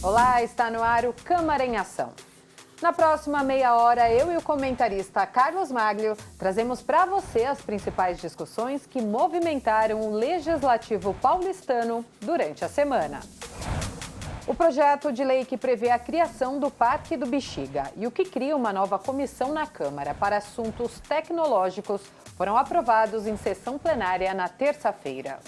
Olá, está no ar o Câmara em Ação. Na próxima meia hora, eu e o comentarista Carlos Maglio trazemos para você as principais discussões que movimentaram o Legislativo paulistano durante a semana. O projeto de lei que prevê a criação do Parque do Bexiga e o que cria uma nova comissão na Câmara para assuntos tecnológicos foram aprovados em sessão plenária na terça-feira.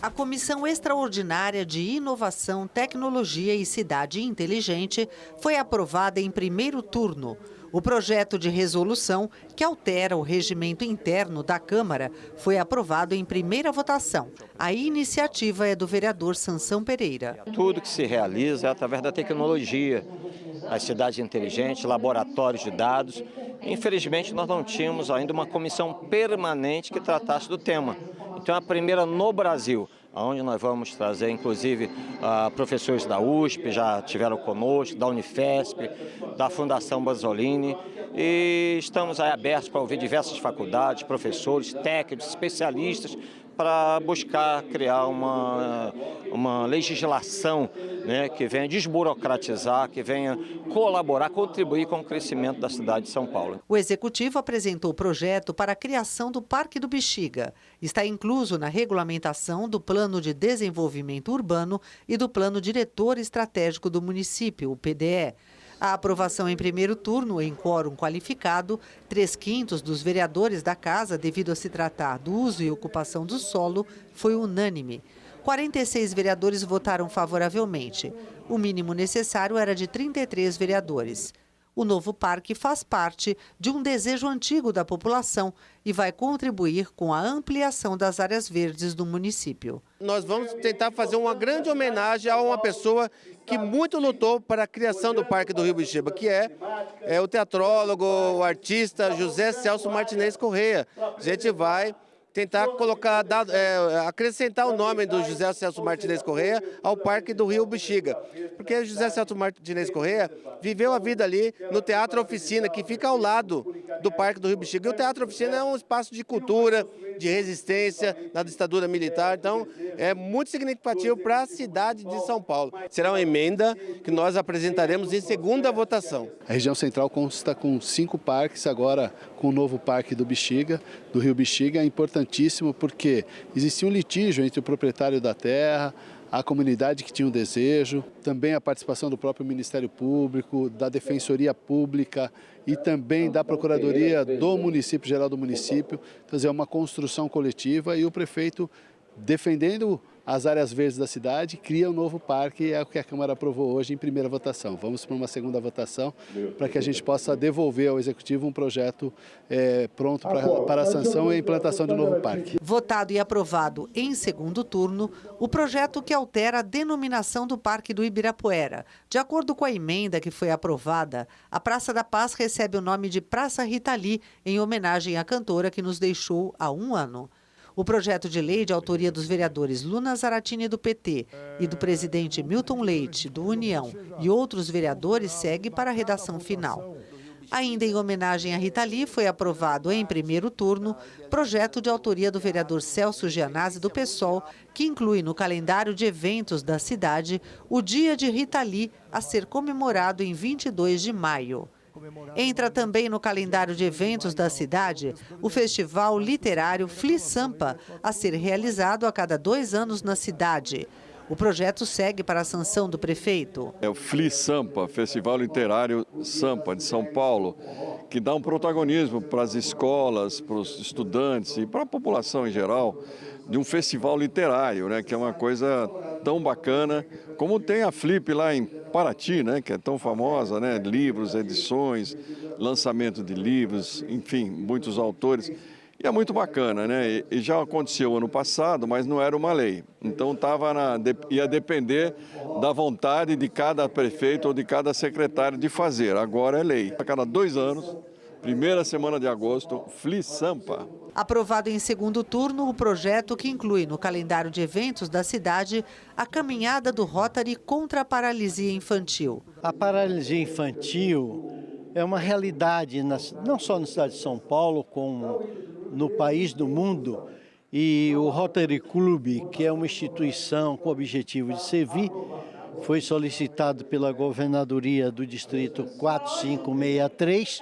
A Comissão Extraordinária de Inovação, Tecnologia e Cidade Inteligente foi aprovada em primeiro turno. O projeto de resolução, que altera o regimento interno da Câmara, foi aprovado em primeira votação. A iniciativa é do vereador Sansão Pereira. Tudo que se realiza é através da tecnologia, as cidades inteligentes, laboratórios de dados. Infelizmente, nós não tínhamos ainda uma comissão permanente que tratasse do tema. Então, é a primeira no Brasil, onde nós vamos trazer, inclusive, professores da USP, já tiveram conosco, da Unifesp, da Fundação Basolini, e estamos aí abertos para ouvir diversas faculdades, professores, técnicos, especialistas, para buscar criar uma legislação, né, que venha desburocratizar, que venha colaborar, contribuir com o crescimento da cidade de São Paulo. O Executivo apresentou o projeto para a criação do Parque do Bexiga. Está incluso na regulamentação do Plano de Desenvolvimento Urbano e do Plano Diretor Estratégico do Município, o PDE. A aprovação em primeiro turno, em quórum qualificado, 3/5 dos vereadores da Casa, devido a se tratar do uso e ocupação do solo, foi unânime. 46 vereadores votaram favoravelmente. O mínimo necessário era de 33 vereadores. O novo parque faz parte de um desejo antigo da população e vai contribuir com a ampliação das áreas verdes do município. Nós vamos tentar fazer uma grande homenagem a uma pessoa que muito lutou para a criação do Parque do Rio Bexiga, que é o teatrólogo, o artista José Celso Martinez Corrêa. A gente vai tentar acrescentar o nome do José Celso Martinez Corrêa ao Parque do Rio Bexiga. Porque José Celso Martinez Corrêa viveu a vida ali no Teatro Oficina, que fica ao lado do Parque do Rio Bexiga. E o Teatro Oficina é um espaço de cultura, de resistência na ditadura militar. Então, é muito significativo para a cidade de São Paulo. Será uma emenda que nós apresentaremos em segunda votação. A região central consta com 5 parques, agora com o novo Parque do Bexiga, do Rio Bexiga. É importantíssimo porque existia um litígio entre o proprietário da terra, a comunidade que tinha um desejo, também a participação do próprio Ministério Público, da Defensoria Pública e também da Procuradoria do Município, geral do município, fazer uma construção coletiva e o prefeito, defendendo as áreas verdes da cidade, cria um novo parque, é o que a Câmara aprovou hoje em primeira votação. Vamos para uma segunda votação para que a gente possa devolver ao Executivo um projeto pronto para a sanção e a implantação do novo parque. Votado e aprovado em segundo turno, o projeto que altera a denominação do Parque do Ibirapuera. De acordo com a emenda que foi aprovada, a Praça da Paz recebe o nome de Praça Rita Lee, em homenagem à cantora que nos deixou há 1 ano. O projeto de lei, de autoria dos vereadores Luna Zaratini, do PT, e do presidente Milton Leite, do União, e outros vereadores, segue para a redação final. Ainda em homenagem a Rita Lee, foi aprovado em primeiro turno projeto de autoria do vereador Celso Gianazzi, do PSOL, que inclui no calendário de eventos da cidade o Dia de Rita Lee, a ser comemorado em 22 de maio. Entra também no calendário de eventos da cidade o Festival Literário Fli Sampa, a ser realizado a cada 2 anos na cidade. O projeto segue para a sanção do prefeito. É o Fli Sampa, Festival Literário Sampa de São Paulo, que dá um protagonismo para as escolas, para os estudantes e para a população em geral, de um festival literário, né, que é uma coisa tão bacana, como tem a Flip lá em Paraty, né, que é tão famosa, né, livros, edições, lançamento de livros, enfim, muitos autores. E é muito bacana, né? E já aconteceu ano passado, mas não era uma lei. Então ia depender da vontade de cada prefeito ou de cada secretário de fazer. Agora é lei. A cada 2 anos, primeira semana de agosto, Fli Sampa. Aprovado em segundo turno, o projeto que inclui no calendário de eventos da cidade a caminhada do Rotary contra a paralisia infantil. A paralisia infantil é uma realidade, não só na cidade de São Paulo, como no país, no mundo. E o Rotary Club, que é uma instituição com o objetivo de servir, foi solicitado pela Governadoria do Distrito 4563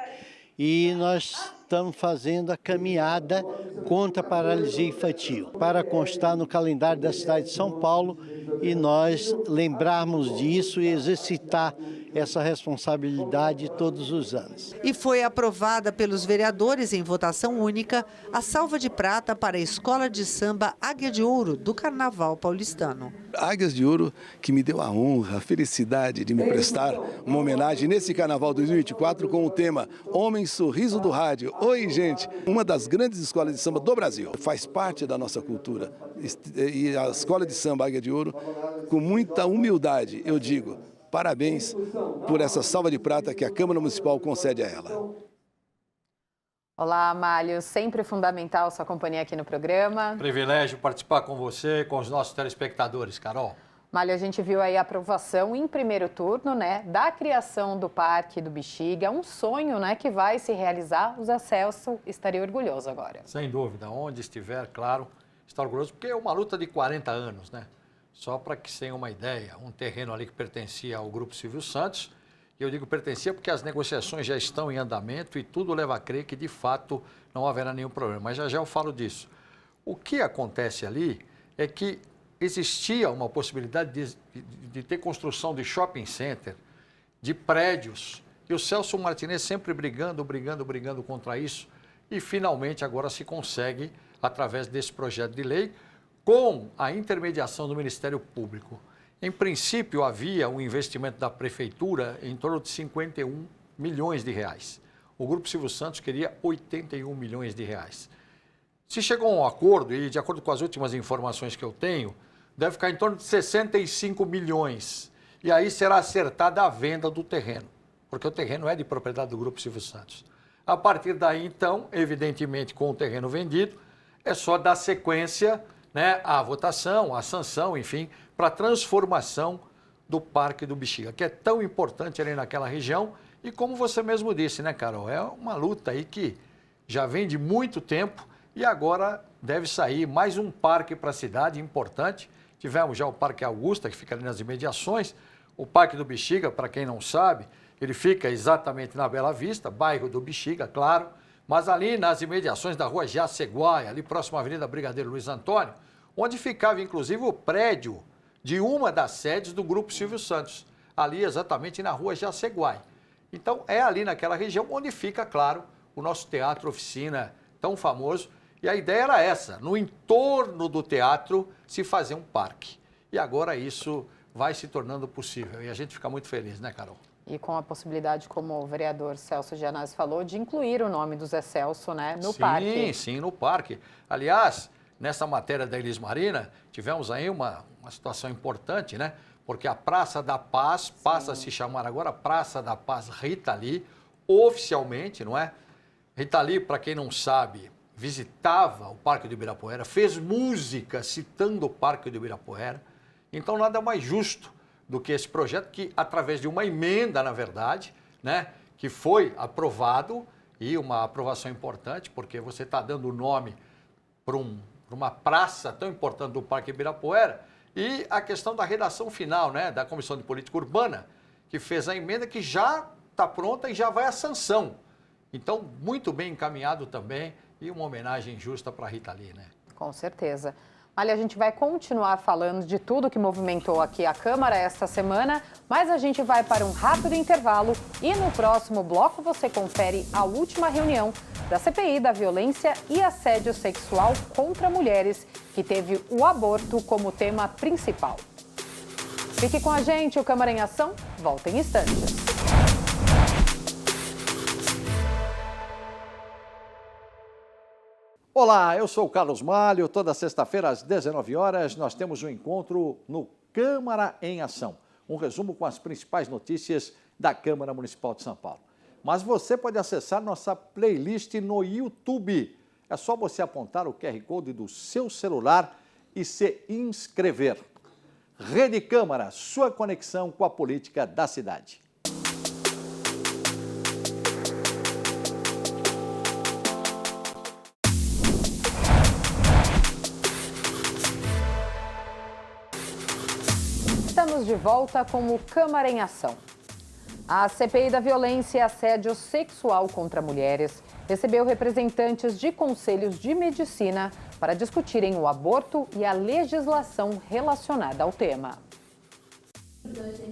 e nós estamos fazendo a caminhada contra a paralisia infantil, para constar no calendário da cidade de São Paulo e nós lembrarmos disso e exercitar essa responsabilidade todos os anos. E foi aprovada pelos vereadores em votação única a salva de prata para a Escola de Samba Águia de Ouro do Carnaval paulistano. Águias de Ouro, que me deu a honra, a felicidade de me prestar uma homenagem nesse Carnaval 2024 com o tema Homem Sorriso do Rádio. Oi, gente! Uma das grandes escolas de samba do Brasil. Faz parte da nossa cultura. E a Escola de Samba Águia de Ouro, com muita humildade, eu digo, parabéns por essa salva de prata que a Câmara Municipal concede a ela. Olá, Amálio. Sempre fundamental sua companhia aqui no programa. Privilégio participar com você, com os nossos telespectadores, Carol. Amálio, a gente viu aí a aprovação em primeiro turno, né, da criação do Parque do Bexiga, um sonho, né, que vai se realizar. O Zé Celso estaria orgulhoso agora. Sem dúvida, onde estiver, claro, está orgulhoso, porque é uma luta de 40 anos, né? Só para que se tenha uma ideia, um terreno ali que pertencia ao Grupo Silvio Santos, e eu digo pertencia porque as negociações já estão em andamento e tudo leva a crer que, de fato, não haverá nenhum problema. Mas já eu falo disso. O que acontece ali é que existia uma possibilidade de ter construção de shopping center, de prédios, e o Celso Martinez sempre brigando contra isso, e finalmente agora se consegue, através desse projeto de lei, com a intermediação do Ministério Público. Em princípio, havia um investimento da Prefeitura em torno de 51 milhões de reais. O Grupo Silvio Santos queria 81 milhões de reais. Se chegou a um acordo, e de acordo com as últimas informações que eu tenho, deve ficar em torno de 65 milhões. E aí será acertada a venda do terreno, porque o terreno é de propriedade do Grupo Silvio Santos. A partir daí, então, evidentemente, com o terreno vendido, é só dar sequência, né, à votação, à sanção, enfim, para a transformação do Parque do Bexiga, que é tão importante ali naquela região. E como você mesmo disse, né, Carol, é uma luta aí que já vem de muito tempo e agora deve sair mais um parque para a cidade importante. Tivemos já o Parque Augusta, que fica ali nas imediações. O Parque do Bexiga, para quem não sabe, ele fica exatamente na Bela Vista, bairro do Bexiga, claro, mas ali nas imediações da Rua Jaceguai, ali próximo à Avenida Brigadeiro Luiz Antônio, onde ficava inclusive o prédio de uma das sedes do Grupo Silvio Santos, ali exatamente na Rua Jaceguai. Então é ali naquela região onde fica, claro, o nosso teatro oficina tão famoso. E a ideia era essa, no entorno do teatro se fazer um parque. E agora isso vai se tornando possível e a gente fica muito feliz, né, Carol? E com a possibilidade, como o vereador Celso Gianazzi falou, de incluir o nome do Zé Celso, né, no parque. Sim, no parque. Aliás, nessa matéria da Elis Marina, tivemos aí uma situação importante, né? Porque a Praça da Paz passa a se chamar agora Praça da Paz Rita Lee, oficialmente, não é? Rita Lee, para quem não sabe, visitava o Parque do Ibirapuera, fez música citando o Parque do Ibirapuera. Então, nada mais justo do que esse projeto que, através de uma emenda, na verdade, né, que foi aprovado, e uma aprovação importante, porque você está dando o nome para uma praça tão importante do Parque Ibirapuera, e a questão da redação final, né, da Comissão de Política Urbana, que fez a emenda que já está pronta e já vai à sanção. Então, muito bem encaminhado também, e uma homenagem justa para a Rita Lee, né? Com certeza. Olha, a gente vai continuar falando de tudo que movimentou aqui a Câmara esta semana, mas a gente vai para um rápido intervalo e no próximo bloco você confere a última reunião da CPI da violência e assédio sexual contra mulheres, que teve o aborto como tema principal. Fique com a gente, o Câmara em Ação volta em instantes. Olá, eu sou o Carlos Malho. Toda sexta-feira às 19 horas nós temos um encontro no Câmara em Ação. Um resumo com as principais notícias da Câmara Municipal de São Paulo. Mas você pode acessar nossa playlist no YouTube. É só você apontar o QR Code do seu celular e se inscrever. Rede Câmara, sua conexão com a política da cidade. Estamos Estamos de volta com o Câmara em Ação. A CPI da violência e assédio sexual contra mulheres recebeu representantes de conselhos de medicina para discutirem o aborto e a legislação relacionada ao tema.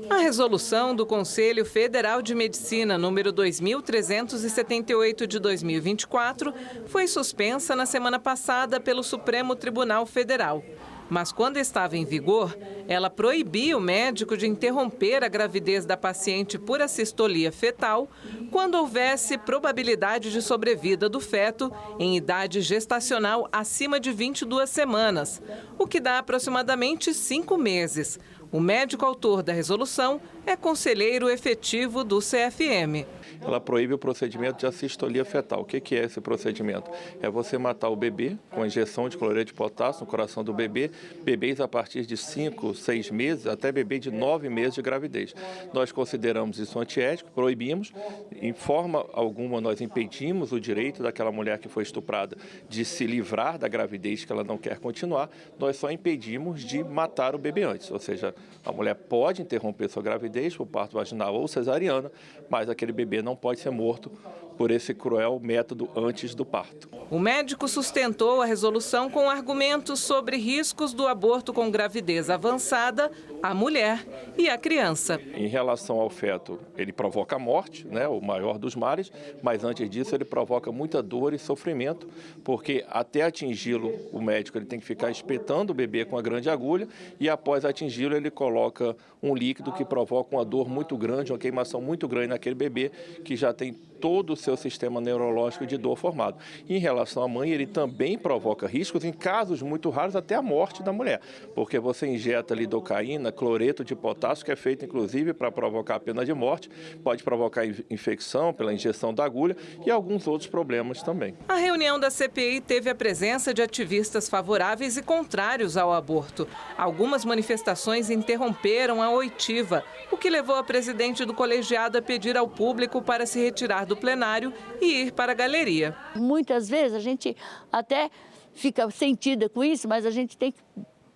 A resolução do Conselho Federal de Medicina número 2378 de 2024 foi suspensa na semana passada pelo Supremo Tribunal Federal. Mas quando estava em vigor, ela proibia o médico de interromper a gravidez da paciente por assistolia fetal quando houvesse probabilidade de sobrevida do feto em idade gestacional acima de 22 semanas, o que dá aproximadamente 5 meses. O médico autor da resolução é conselheiro efetivo do CFM. Ela proíbe o procedimento de assistolia fetal. O que é esse procedimento? É você matar o bebê com a injeção de cloreto de potássio no coração do bebê, bebês a partir de 5, 6 meses, até bebê de 9 meses de gravidez. Nós consideramos isso antiético, proibimos, em forma alguma nós impedimos o direito daquela mulher que foi estuprada de se livrar da gravidez que ela não quer continuar, nós só impedimos de matar o bebê antes, ou seja, a mulher pode interromper sua gravidez por parto vaginal ou cesariana, mas aquele bebê não pode ser morto por esse cruel método antes do parto. O médico sustentou a resolução com argumentos sobre riscos do aborto com gravidez avançada à mulher e à criança. Em relação ao feto, ele provoca a morte, né, o maior dos males, mas antes disso ele provoca muita dor e sofrimento, porque até atingi-lo, o médico ele tem que ficar espetando o bebê com a grande agulha e após atingi-lo ele coloca um líquido que provoca uma dor muito grande, uma queimação muito grande naquele bebê que já tem todo o seu sistema neurológico de dor formado. Em relação à mãe, ele também provoca riscos, em casos muito raros, até a morte da mulher, porque você injeta lidocaína, cloreto de potássio, que é feito inclusive para provocar a pena de morte, pode provocar infecção pela injeção da agulha e alguns outros problemas também. A reunião da CPI teve a presença de ativistas favoráveis e contrários ao aborto. Algumas manifestações interromperam a oitiva, o que levou a presidente do colegiado a pedir ao público para se retirar do plenário e ir para a galeria. Muitas vezes a gente até fica sentida com isso, mas a gente tem que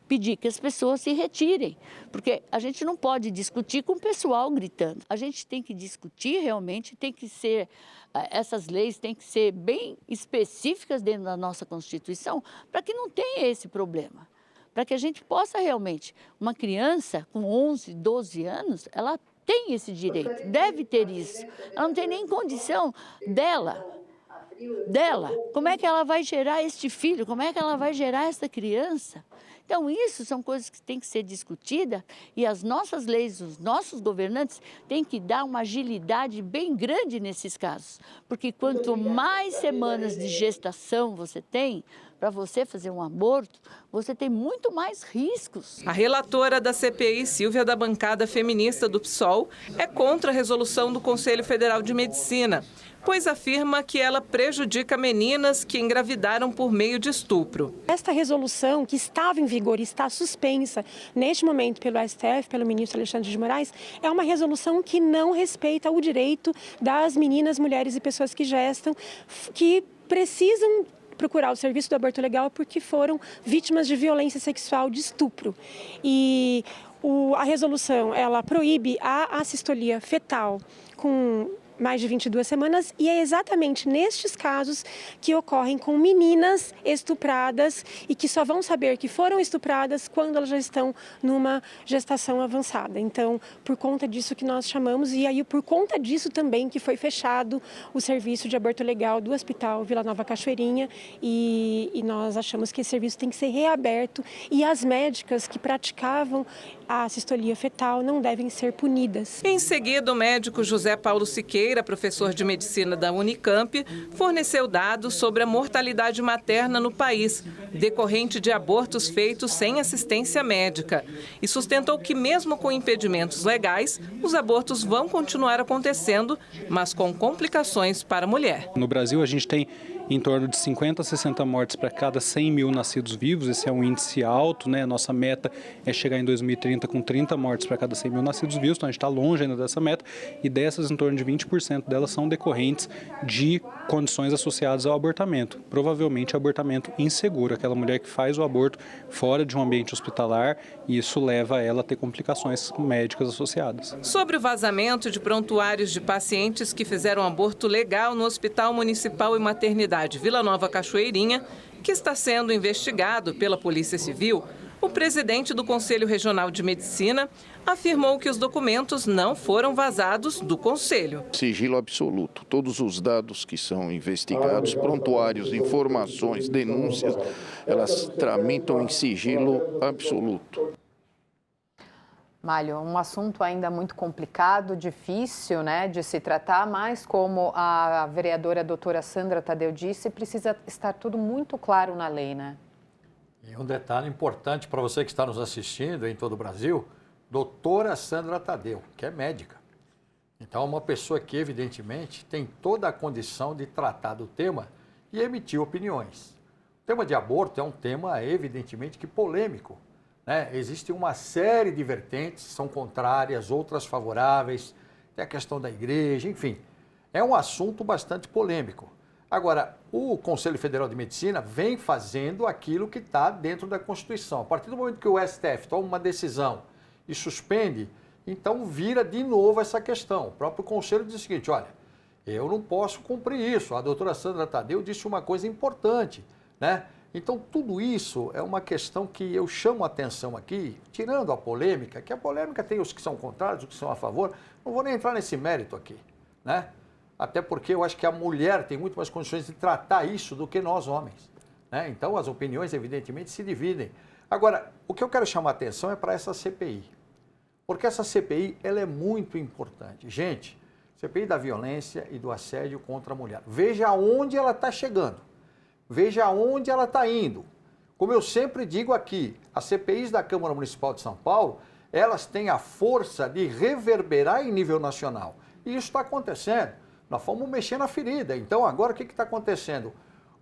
pedir que as pessoas se retirem, porque a gente não pode discutir com o pessoal gritando. A gente tem que discutir realmente, tem que ser, essas leis têm que ser bem específicas dentro da nossa Constituição para que não tenha esse problema. Para que a gente possa realmente, uma criança com 11, 12 anos, ela tem esse direito, deve ter isso. Ela não tem nem condição dela. Como é que ela vai gerar este filho? Como é que ela vai gerar essa criança? Então, isso são coisas que têm que ser discutidas e as nossas leis, os nossos governantes têm que dar uma agilidade bem grande nesses casos. Porque quanto mais semanas de gestação você tem, para você fazer um aborto, você tem muito mais riscos. A relatora da CPI, Silvia da bancada feminista do PSOL, é contra a resolução do Conselho Federal de Medicina, pois afirma que ela prejudica meninas que engravidaram por meio de estupro. Esta resolução, que estava em vigor e está suspensa neste momento pelo STF, pelo ministro Alexandre de Moraes, é uma resolução que não respeita o direito das meninas, mulheres e pessoas que gestam, que precisam procurar o serviço do aborto legal porque foram vítimas de violência sexual, de estupro. E a resolução, ela proíbe a assistolia fetal com mais de 22 semanas e é exatamente nestes casos que ocorrem com meninas estupradas e que só vão saber que foram estupradas quando elas já estão numa gestação avançada. Então, por conta disso que nós chamamos e aí por conta disso também que foi fechado o serviço de aborto legal do Hospital Vila Nova Cachoeirinha e nós achamos que esse serviço tem que ser reaberto e as médicas que praticavam a assistolia fetal não devem ser punidas. Em seguida, o médico José Paulo Siqueira, professor de medicina da Unicamp, forneceu dados sobre a mortalidade materna no país, decorrente de abortos feitos sem assistência médica, e sustentou que mesmo com impedimentos legais, os abortos vão continuar acontecendo, mas com complicações para a mulher. No Brasil, a gente tem em torno de 50 a 60 mortes para cada 100 mil nascidos vivos. Esse é um índice alto, né? Nossa meta é chegar em 2030 com 30 mortes para cada 100 mil nascidos vivos, então a gente está longe ainda dessa meta, e dessas, em torno de 20% delas são decorrentes de condições associadas ao abortamento, provavelmente abortamento inseguro, aquela mulher que faz o aborto fora de um ambiente hospitalar, e isso leva ela a ter complicações médicas associadas. Sobre o vazamento de prontuários de pacientes que fizeram aborto legal no Hospital Municipal e Maternidade Vila Nova Cachoeirinha, que está sendo investigado pela Polícia Civil, o presidente do Conselho Regional de Medicina afirmou que os documentos não foram vazados do Conselho. Sigilo absoluto. Todos os dados que são investigados, prontuários, informações, denúncias, elas tramitam em sigilo absoluto. Mário, um assunto ainda muito complicado, difícil, né, de se tratar, mas como a vereadora doutora Sandra Tadeu disse, precisa estar tudo muito claro na lei, né? E um detalhe importante para você que está nos assistindo em todo o Brasil, doutora Sandra Tadeu, que é médica. Então, é uma pessoa que, evidentemente, tem toda a condição de tratar do tema e emitir opiniões. O tema de aborto é um tema, evidentemente, que polêmico, né? Existe uma série de vertentes, são contrárias, outras favoráveis, tem a questão da igreja, enfim. É um assunto bastante polêmico. Agora, o Conselho Federal de Medicina vem fazendo aquilo que está dentro da Constituição. A partir do momento que o STF toma uma decisão e suspende, então vira de novo essa questão. O próprio Conselho diz o seguinte, olha, eu não posso cumprir isso. A doutora Sandra Tadeu disse uma coisa importante, né? Então, tudo isso é uma questão que eu chamo a atenção aqui, tirando a polêmica, que a polêmica tem os que são contrários, os que são a favor, não vou nem entrar nesse mérito aqui, né? Até porque eu acho que a mulher tem muito mais condições de tratar isso do que nós homens, né? Então, as opiniões, evidentemente, se dividem. Agora, o que eu quero chamar a atenção é para essa CPI, porque essa CPI ela é muito importante. Gente, CPI da violência e do assédio contra a mulher. Veja aonde ela está chegando, veja aonde ela está indo. Como eu sempre digo aqui, as CPIs da Câmara Municipal de São Paulo, elas têm a força de reverberar em nível nacional. E isso está acontecendo. Nós fomos mexer na ferida. Então, agora, o que está acontecendo?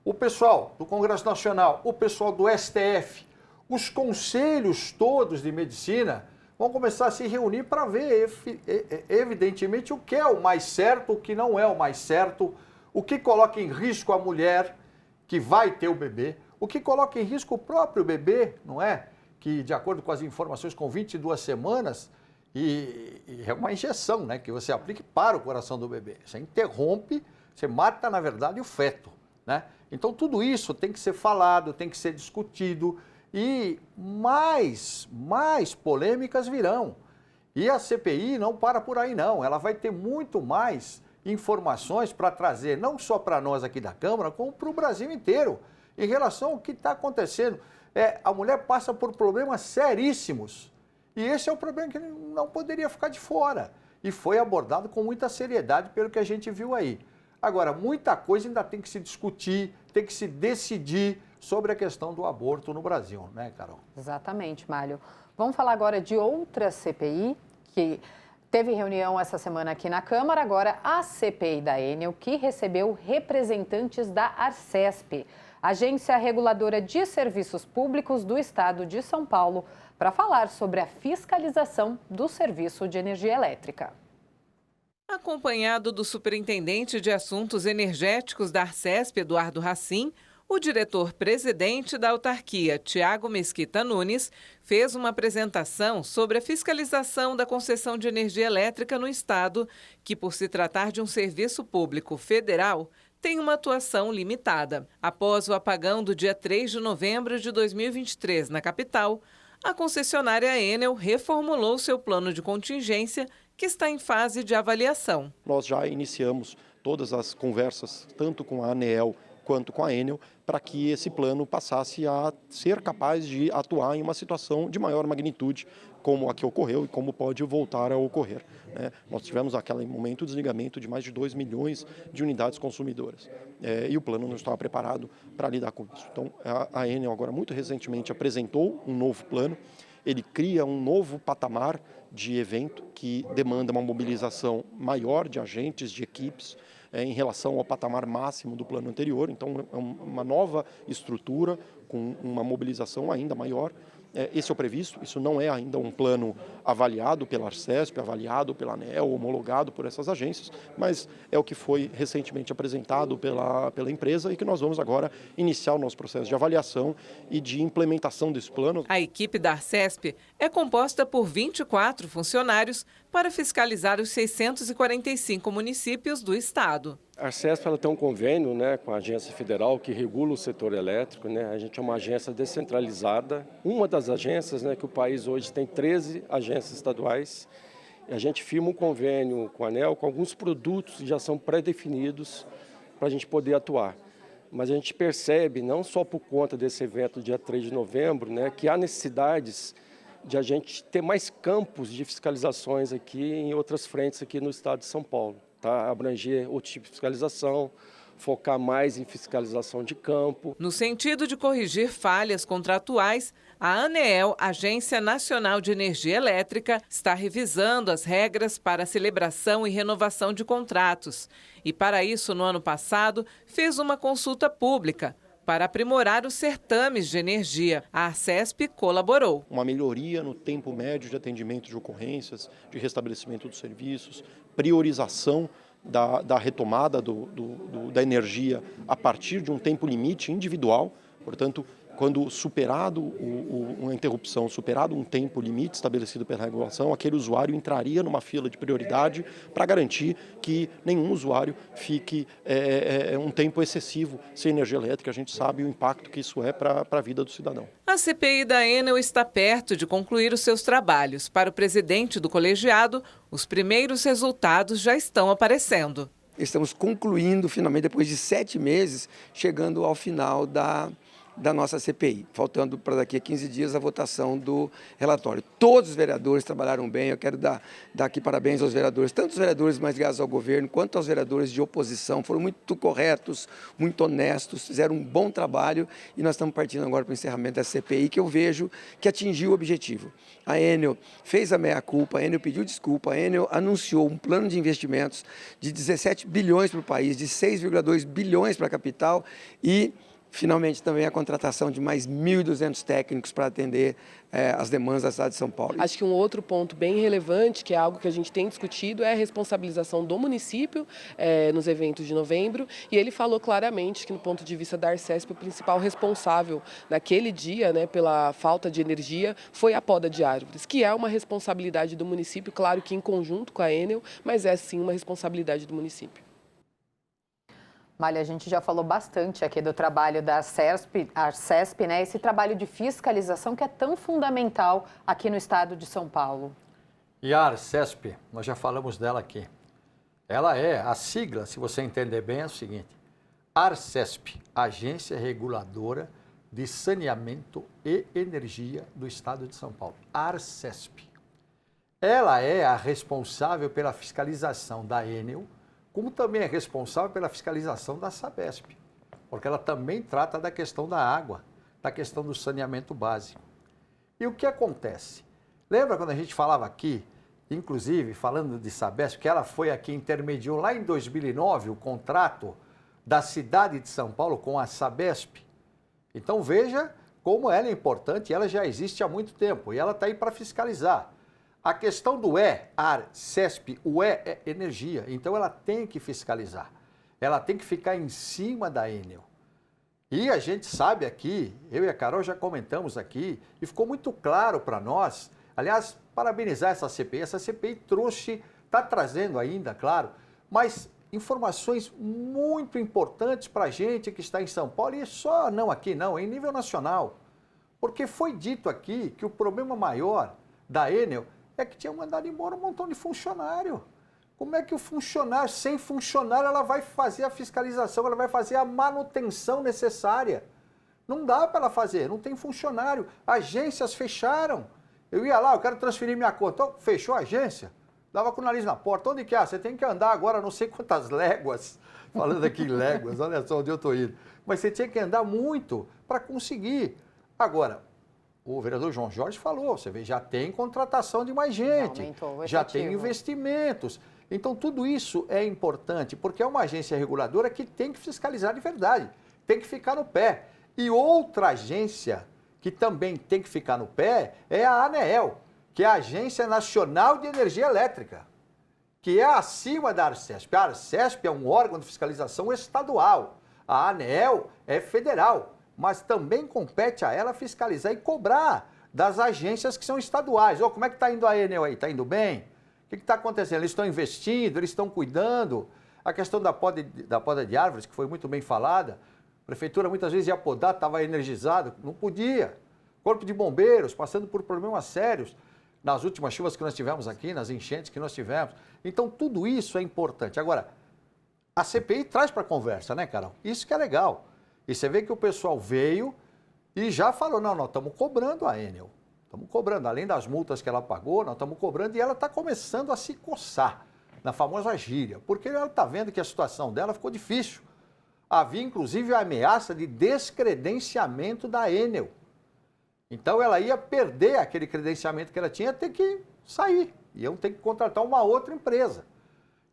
O pessoal do Congresso Nacional, o pessoal do STF, os conselhos todos de medicina vão começar a se reunir para ver, evidentemente, o que é o mais certo, o que não é o mais certo, o que coloca em risco a mulher que vai ter o bebê, o que coloca em risco o próprio bebê, não é? Que, de acordo com as informações, com 22 semanas... E é uma injeção, né, que você aplica para o coração do bebê. Você interrompe, você mata, na verdade, o feto, né? Então, tudo isso tem que ser falado, tem que ser discutido e mais polêmicas virão. E a CPI não para por aí, não. Ela vai ter muito mais informações para trazer, não só para nós aqui da Câmara, como para o Brasil inteiro, em relação ao que está acontecendo. A mulher passa por problemas seríssimos. E esse é o problema que não poderia ficar de fora. E foi abordado com muita seriedade pelo que a gente viu aí. Agora, muita coisa ainda tem que se discutir, tem que se decidir sobre a questão do aborto no Brasil, né, Carol? Exatamente, Mário. Vamos falar agora de outra CPI, que teve reunião essa semana aqui na Câmara, agora a CPI da Enel, que recebeu representantes da Arcesp, Agência Reguladora de Serviços Públicos do Estado de São Paulo, para falar sobre a fiscalização do serviço de energia elétrica. Acompanhado do superintendente de assuntos energéticos da Arcesp, Eduardo Racim, o diretor-presidente da autarquia, Tiago Mesquita Nunes, fez uma apresentação sobre a fiscalização da concessão de energia elétrica no estado, que, por se tratar de um serviço público federal, tem uma atuação limitada. Após o apagão do dia 3 de novembro de 2023 na capital, a concessionária Enel reformulou seu plano de contingência, que está em fase de avaliação. Nós já iniciamos todas as conversas, tanto com a ANEEL quanto com a Enel, para que esse plano passasse a ser capaz de atuar em uma situação de maior magnitude, como a que ocorreu e como pode voltar a ocorrer, né? Nós tivemos naquele momento o desligamento de mais de 2 milhões de unidades consumidoras, e o plano não estava preparado para lidar com isso. Então, a Enel agora muito recentemente apresentou um novo plano. Ele cria um novo patamar de evento que demanda uma mobilização maior de agentes, de equipes, em relação ao patamar máximo do plano anterior. Então, é uma nova estrutura com uma mobilização ainda maior. Esse é o previsto, isso não é ainda um plano avaliado pela Arcesp, avaliado pela ANEEL, homologado por essas agências, mas é o que foi recentemente apresentado pela empresa e que nós vamos agora iniciar o nosso processo de avaliação e de implementação desse plano. A equipe da Arcesp é composta por 24 funcionários para fiscalizar os 645 municípios do estado. A Arcesp ela tem um convênio, né, com a agência federal que regula o setor elétrico, né? A gente é uma agência descentralizada, uma das agências, né, que o país hoje tem 13 agências estaduais. E a gente firma um convênio com a ANEEL com alguns produtos que já são pré-definidos para a gente poder atuar. Mas a gente percebe, não só por conta desse evento dia 3 de novembro, né, que há necessidades de a gente ter mais campos de fiscalizações aqui em outras frentes aqui no estado de São Paulo. Tá? Abranger outro tipo de fiscalização, focar mais em fiscalização de campo. No sentido de corrigir falhas contratuais, a ANEEL, Agência Nacional de Energia Elétrica, está revisando as regras para a celebração e renovação de contratos. E para isso, no ano passado, fez uma consulta pública para aprimorar os certames de energia. A Arcesp colaborou. Uma melhoria no tempo médio de atendimento de ocorrências, de restabelecimento dos serviços, priorização da retomada da energia a partir de um tempo limite individual. Portanto, quando superado uma interrupção, superado um tempo limite estabelecido pela regulação, aquele usuário entraria numa fila de prioridade para garantir que nenhum usuário fique um tempo excessivo sem energia elétrica. A gente sabe o impacto que isso é para a vida do cidadão. A CPI da Enel está perto de concluir os seus trabalhos. Para o presidente do colegiado, os primeiros resultados já estão aparecendo. Estamos concluindo, finalmente, depois de 7 meses, chegando ao final da nossa CPI, faltando para daqui a 15 dias a votação do relatório. Todos os vereadores trabalharam bem, eu quero dar aqui parabéns aos vereadores, tanto os vereadores mais ligados ao governo, quanto aos vereadores de oposição, foram muito corretos, muito honestos, fizeram um bom trabalho e nós estamos partindo agora para o encerramento da CPI, que eu vejo que atingiu o objetivo. A Enel fez a meia-culpa, a Enel pediu desculpa, a Enel anunciou um plano de investimentos de 17 bilhões para o país, de 6,2 bilhões para a capital e finalmente também a contratação de mais 1.200 técnicos para atender as demandas da cidade de São Paulo. Acho que um outro ponto bem relevante, que é algo que a gente tem discutido, é a responsabilização do município nos eventos de novembro. E ele falou claramente que, no ponto de vista da Arcesp, o principal responsável naquele dia, né, pela falta de energia, foi a poda de árvores, que é uma responsabilidade do município, claro que em conjunto com a Enel, mas é sim uma responsabilidade do município. Malha, a gente já falou bastante aqui do trabalho da Arcesp, né? Esse trabalho de fiscalização que é tão fundamental aqui no estado de São Paulo. E a Arcesp, nós já falamos dela aqui. Ela é, a sigla, se você entender bem, é o seguinte: Arcesp, Agência Reguladora de Saneamento e Energia do estado de São Paulo. Arcesp. Ela é a responsável pela fiscalização da Enel, como também é responsável pela fiscalização da Sabesp, porque ela também trata da questão da água, da questão do saneamento básico. E o que acontece? Lembra quando a gente falava aqui, inclusive falando de Sabesp, que ela foi aqui, intermediou lá em 2009 o contrato da cidade de São Paulo com a Sabesp? Então veja como ela é importante, ela já existe há muito tempo e ela está aí para fiscalizar. A questão do Arcesp, o é energia, então ela tem que fiscalizar, ela tem que ficar em cima da Enel. E a gente sabe aqui, eu e a Carol já comentamos aqui, e ficou muito claro para nós, aliás, parabenizar essa CPI trouxe, está trazendo ainda, claro, mas informações muito importantes para a gente que está em São Paulo, e só não aqui não, em nível nacional, porque foi dito aqui que o problema maior da Enel é que tinha mandado embora um montão de funcionário. Como é que o funcionário, sem funcionário, ela vai fazer a fiscalização, ela vai fazer a manutenção necessária? Não dá para ela fazer, não tem funcionário. Agências fecharam. Eu ia lá, eu quero transferir minha conta. Então, fechou a agência, dava com o nariz na porta. Onde que é? Você tem que andar agora não sei quantas léguas. Falando aqui em léguas, olha só onde eu estou indo. Mas você tinha que andar muito para conseguir. Agora, o vereador João Jorge falou, você vê, já tem contratação de mais gente, já tem investimentos. Então, tudo isso é importante, porque é uma agência reguladora que tem que fiscalizar de verdade, tem que ficar no pé. E outra agência que também tem que ficar no pé é a ANEEL, que é a Agência Nacional de Energia Elétrica, que é acima da Arcesp. A Arcesp é um órgão de fiscalização estadual, a ANEEL é federal, mas também compete a ela fiscalizar e cobrar das agências que são estaduais. Como é que está indo a Enel aí? Está indo bem? O que está acontecendo? Eles estão investindo, eles estão cuidando. A questão da poda de árvores, que foi muito bem falada, a prefeitura muitas vezes ia podar, estava energizado, não podia. Corpo de bombeiros passando por problemas sérios nas últimas chuvas que nós tivemos aqui, nas enchentes que nós tivemos. Então, tudo isso é importante. Agora, a CPI traz para a conversa, né, Carol? Isso que é legal. E você vê que o pessoal veio e já falou, não, nós estamos cobrando a Enel. Estamos cobrando, além das multas que ela pagou, nós estamos cobrando e ela está começando a se coçar na famosa gíria, porque ela está vendo que a situação dela ficou difícil. Havia, inclusive, a ameaça de descredenciamento da Enel. Então, ela ia perder aquele credenciamento que ela tinha, ia ter que sair, iam ter que contratar uma outra empresa.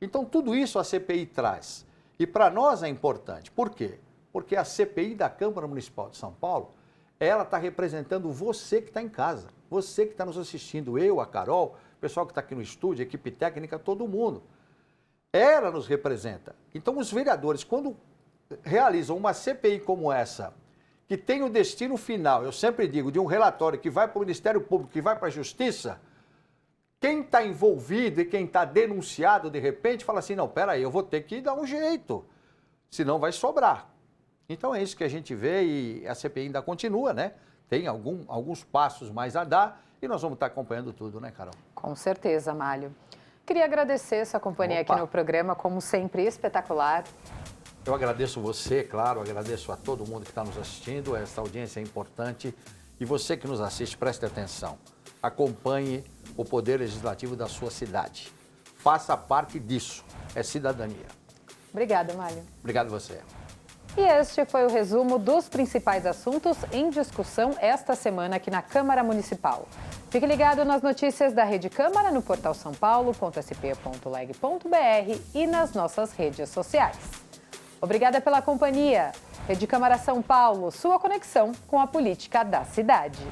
Então, tudo isso a CPI traz. E para nós é importante. Por quê? Porque a CPI da Câmara Municipal de São Paulo, ela está representando você que está em casa, você que está nos assistindo, eu, a Carol, o pessoal que está aqui no estúdio, a equipe técnica, todo mundo. Ela nos representa. Então, os vereadores, quando realizam uma CPI como essa, que tem o destino final, eu sempre digo, de um relatório que vai para o Ministério Público, que vai para a Justiça, quem está envolvido e quem está denunciado, de repente, fala assim, não, peraí, eu vou ter que dar um jeito, senão vai sobrar. Então é isso que a gente vê e a CPI ainda continua, né? Tem alguns passos mais a dar e nós vamos estar acompanhando tudo, né, Carol? Com certeza, Málio. Queria agradecer essa companhia aqui no programa, como sempre, espetacular. Eu agradeço você, claro, agradeço a todo mundo que está nos assistindo, essa audiência é importante. E você que nos assiste, preste atenção, acompanhe o Poder Legislativo da sua cidade. Faça parte disso, é cidadania. Obrigada, Málio. Obrigado a você. E este foi o resumo dos principais assuntos em discussão esta semana aqui na Câmara Municipal. Fique ligado nas notícias da Rede Câmara no portal saopaulo.sp.leg.br e nas nossas redes sociais. Obrigada pela companhia. Rede Câmara São Paulo, sua conexão com a política da cidade.